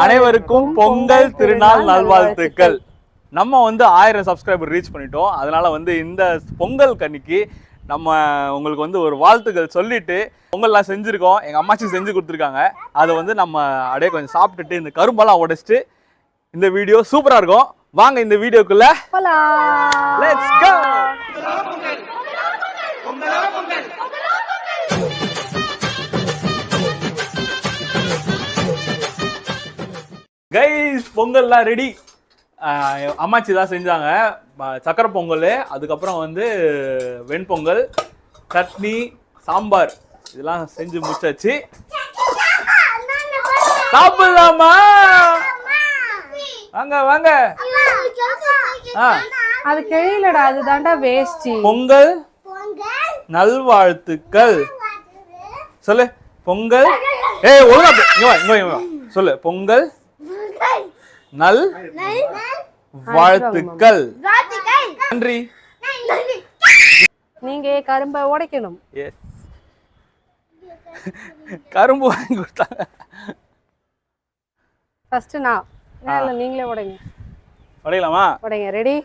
அனைவருக்கும் பொங்கல் திருநாள் நல்வாழ்த்துக்கள். நம்ம வந்து 1000 சப்ஸ்கிரைபர் ரீச் பண்ணிட்டோம். அதனால வந்து இந்த பொங்கல் கன்னிக்கு நம்ம உங்களுக்கு வந்து ஒரு வாழ்த்துக்கள் சொல்லிட்டு பொங்கல்லாம் செஞ்சுருக்கோம். எங்கள் அம்மாச்சி செஞ்சு கொடுத்துருக்காங்க. அதை வந்து நம்ம அப்படியே கொஞ்சம் சாப்பிட்டுட்டு இந்த கரும்பெல்லாம் உடைச்சிட்டு இந்த வீடியோ சூப்பராக இருக்கும். வாங்க இந்த வீடியோக்குள்ள லெட்ஸ் கோ. கைஸ், பொங்கல்லாம் ரெடி. அம்மாச்சி தான் செஞ்சாங்க. சக்கரை பொங்கல், அதுக்கப்புறம் வந்து வெண்பொங்கல், சட்னி, சாம்பார் இதெல்லாம் செஞ்சு முடிச்சாச்சு. சாப்பிடலாமா? வாங்க வாங்க. அது கேளடா, அதுதான்டா வேஸ்ட். பொங்கல் நல்வாழ்த்துக்கள் சொல்லு. பொங்கல் ஒழுங்கா இங்க வா சொல்லு. பொங்கல் நல் வாழ்த்துக்கள். நன்றி. நீங்க கரும்பை உடைக்கணும். கரும்பு வாங்கி கொடுத்தாங்க. ஃபர்ஸ்ட் நான் நீங்களே உடைங்க. உடையலாமா? உடைங்க. ரெடி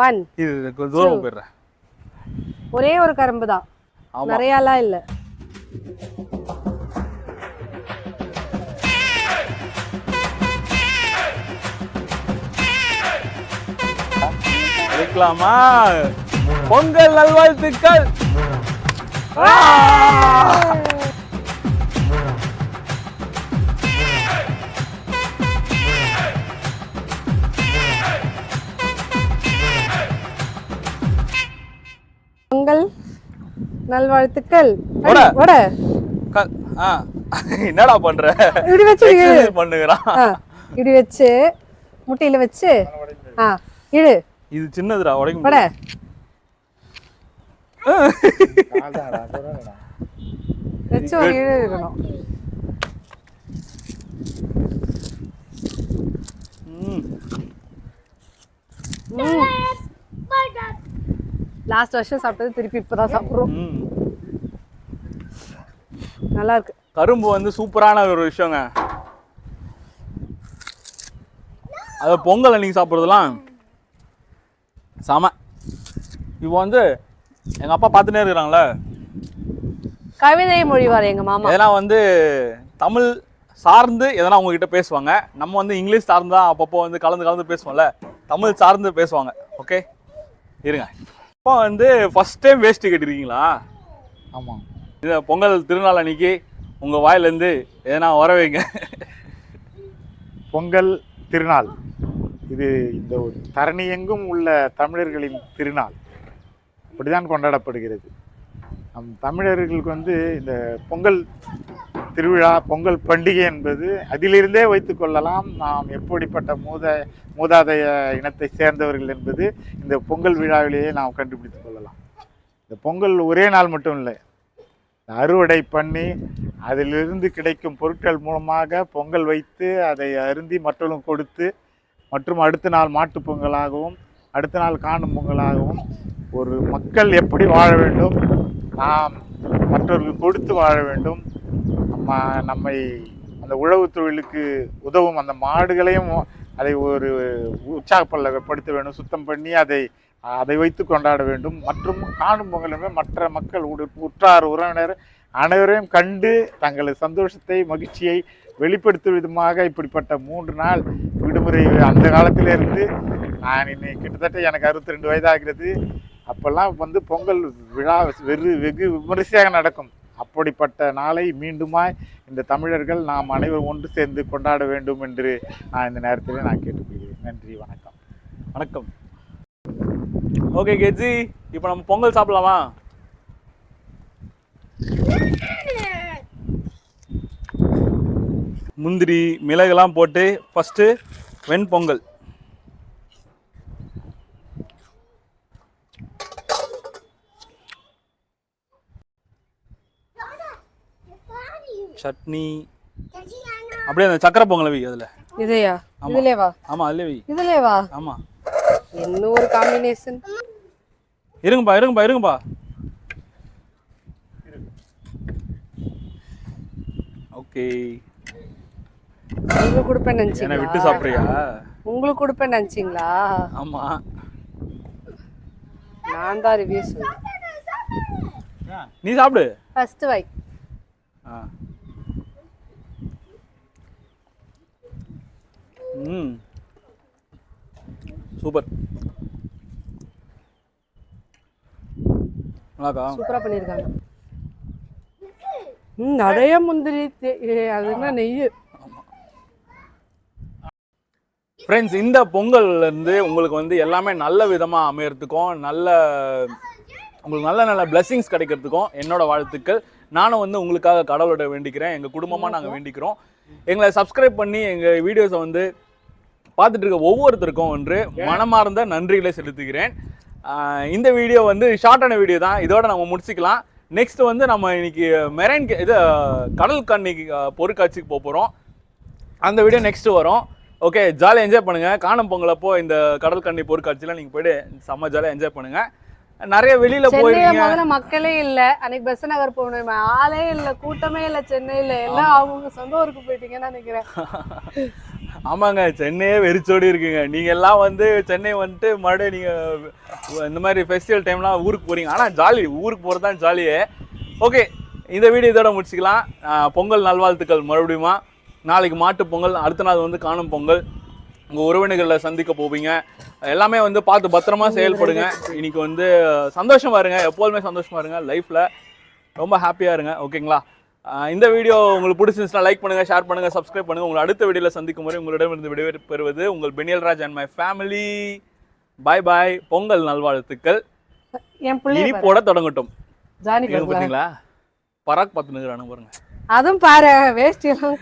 1. இது தூரம் போயிடுறேன். ஒரே ஒரு கரும்பு தான், நிறையலாம் இல்லை. வைக்கலாமா? பொங்கல் நல்வாழ்த்துக்கள். பொங்கல் நல்வாழ்த்துக்கள். என்னடா பண்ற? இப்படி வச்சு பண்ணுகிறான். இப்படி வச்சு முட்டையில வச்சு இழு. இது சின்னதுடா, உடைக்க போட. வச்சு ஒரு இழு இருக்கணும். லாஸ்ட் வருஷம் சாப்பிட்டது திருப்பி இப்பதான் சாப்பிடுறோம். நல்லா இருக்கு. கரும்பு வந்து சூப்பரான ஒரு விஷயங்க. அது பொங்கல் அன்னைக்கு சாப்பிட்றதுலாம் செம. இப்போ வந்து எங்கள் அப்பா பார்த்துட்டே இருக்கிறாங்களே, கவிதை மொழிவார் எங்கள் மாமா. எதனா வந்து தமிழ் சார்ந்து எதனா உங்ககிட்ட பேசுவாங்க. நம்ம வந்து இங்கிலீஷ் சார்ந்து தான் அப்பப்போ வந்து கலந்து பேசுவோம்ல, தமிழ் சார்ந்து பேசுவாங்க. ஓகே, இருங்க. அப்பா வந்து ஃபஸ்ட் டைம் வேஷ்டி கட்டிருக்கீங்களா? ஆமாம். இது பொங்கல் திருநாள் அன்னைக்கு உங்கள் வாயிலேருந்து எதனா வர வைங்க. பொங்கல் திருநாள் இது இந்த ஒரு தரணி எங்கும் உள்ள தமிழர்களின் திருநாள், அப்படிதான் கொண்டாடப்படுகிறது. நம் தமிழர்களுக்கு வந்து இந்த பொங்கல் திருவிழா, பொங்கல் பண்டிகை என்பது அதிலிருந்தே வைத்து கொள்ளலாம். நாம் எப்படிப்பட்ட மூதாதைய இனத்தை சேர்ந்தவர்கள் என்பது இந்த பொங்கல் விழாவிலேயே நாம் கண்டுபிடித்து கொள்ளலாம். இந்த பொங்கல் ஒரே நாள் மட்டும் இல்லை, அறுவடை பண்ணி அதிலிருந்து கிடைக்கும் பொருட்கள் மூலமாக பொங்கல் வைத்து அதை அருந்தி மற்றவர்களும் கொடுத்து, மற்றும் அடுத்த நாள் மாட்டுப் பொங்கலாகவும் அடுத்த நாள் காணும் பொங்கலாகவும் ஒரு மக்கள் எப்படி வாழ வேண்டும், நாம் மற்றவர்களுக்கு கொடுத்து வாழ வேண்டும், நம்மை அந்த உழவு தொழிலுக்கு உதவும் அந்த மாடுகளையும் அதை ஒரு உற்சாகப்படுத்த வேண்டும், சுத்தம் பண்ணி அதை வைத்து கொண்டாட வேண்டும். மற்றும் காணும் பொங்கல் மற்ற மக்கள் உற்றார் உறவினர் அனைவரையும் கண்டு தங்களது சந்தோஷத்தை மகிழ்ச்சியை வெளிப்படுத்தும் விதமாக இப்படிப்பட்ட 3 நாள் விடுமுறை அந்த காலத்திலிருந்து நான் இன்னைக்கு கிட்டத்தட்ட எனக்கு 62 வயதாகிறது. அப்போல்லாம் வந்து பொங்கல் விழா வெகு விமரிசையாக நடக்கும். அப்படிப்பட்ட நாளை மீண்டுமாய் இந்த தமிழர்கள் நாம் அனைவரும் ஒன்று சேர்ந்து கொண்டாட வேண்டும் என்று நான் இந்த நேரத்தில் நான் கேட்டுக்கொள்கிறேன். நன்றி, வணக்கம். வணக்கம். ஓகே கேஜி, இப்போ நம்ம பொங்கல் சாப்பிடலாமா? முந்திரி மிளகுலாம் போட்டு ஃபஸ்ட்டு வெண்பொங்கல். சட்னி, அப்படியே அந்த சக்கரை பொங்கல் வை அதுல. இதையா? இதுலவா? ஆமா, அதுல வை. இதுலவா? ஆமா. என்ன ஒரு காம்பினேஷன். இருங்கப்பா. ஓகே. உங்களுக்கு கொடுப்பேன்னு என்னை நினைச்சீங்களா? விட்டு சாப்பிட்றியா? உங்களுக்கு கொடுப்பேன்னு நினைச்சீங்களா? ஆமா. நான் தான் ரிவ்யூ சொல்றேன். நீ சாப்பிடு. ஃபர்ஸ்ட் வை. சூப்பர். நல்லாக்கா? சூப்பரா பண்ணிருக்காங்க. நிறைய முந்திரி அது என்ன நெய். ஃப்ரெண்ட்ஸ், இந்த பொங்கல்ல இருந்து உங்களுக்கு வந்து எல்லாமே நல்ல விதமா அமையறதுக்கும் உங்களுக்கு நல்ல நல்ல பிளெஸிங்ஸ் கிடைக்கிறதுக்கும் என்னோட வாழ்த்துக்கள். நானும் வந்து உங்களுக்காக கடவுளோட வேண்டிக்கிறேன். எங்கள் குடும்பமாக நாங்கள் வேண்டிக்கிறோம். எங்களை சப்ஸ்கிரைப் பண்ணி எங்கள் வீடியோஸை வந்து பார்த்துட்டு இருக்க ஒவ்வொருத்தருக்கும் ஒன்று மனமார்ந்த நன்றிகளை செலுத்துகிறேன். இந்த வீடியோ வந்து ஷார்ட்டான வீடியோ தான். இதோட நம்ம முடிச்சுக்கலாம். நெக்ஸ்ட் வந்து நம்ம இன்னைக்கு கடல் கன்னி பொருட்காட்சிக்கு போகிறோம். அந்த வீடியோ நெக்ஸ்ட் வரும். ஓகே, ஜாலியாக என்ஜாய் பண்ணுங்கள். காணும் பொங்கலப்போ இந்த கடல் கன்னி பொருட்காட்சியில் நீங்கள் போய்ட்டு செம்ம ஜாலியாக என்ஜாய் பண்ணுங்கள். நிறைய வெளியில போயிருக்கீங்க. முதல்ல மக்களே இல்ல. அன்னைக்கு பெச நகர் போகணும், ஆளே இல்ல, கூட்டமே இல்ல சென்னையில. எல்லாம் அவங்க சொந்த ஊருக்கு போயிட்டீங்கன்னு நினைக்கிறேன். ஆமாங்க, சென்னையே வெறிச்சோடி இருக்குங்க. நீங்க எல்லாம் வந்து சென்னை வந்துட்டு மறுபடியும் நீங்க இந்த மாதிரி ஃபெஸ்டிவல் டைம்லாம் ஊருக்கு போறீங்க. ஆனா ஜாலி, ஊருக்கு போறது தான் ஜாலியே. ஓகே, இந்த வீடியோ இதோட முடிச்சுக்கலாம். பொங்கல் நல்வாழ்த்துக்கள் மறுபடியுமா. நாளைக்கு மாட்டு பொங்கல், அடுத்த நாள் வந்து காணும் பொங்கல். உங்கள் உறவினர்களை சந்திக்க போவீங்க. எல்லாமே வந்து பார்த்து பத்திரமா செயல்படுங்க. இன்னைக்கு வந்து சந்தோஷமா இருங்க, எப்போதுமே சந்தோஷமா இருங்க. லைஃப்பில் ரொம்ப ஹாப்பியாக இருங்க. ஓகேங்களா? இந்த வீடியோ உங்களுக்கு பிடிச்சிருந்துச்சுன்னா லைக் பண்ணுங்கள், ஷேர் பண்ணுங்கள், சப்ஸ்கிரைப் பண்ணுங்கள். உங்களை அடுத்த வீடியோவில் சந்திக்கும் முறை உங்களிடமிருந்து விடைபெறுவது உங்கள் பெனியல்ராஜ் அண்ட் மை ஃபேமிலி. பாய் பாய். பொங்கல் நல்வாழ்த்துக்கள். இனி போட தொடங்கட்டும். பார்த்தீங்களா, பராக் பார்த்து நிற்கிறானு பாருங்க. அதுவும் பாரு, வேஸ்ட் எல்லாம்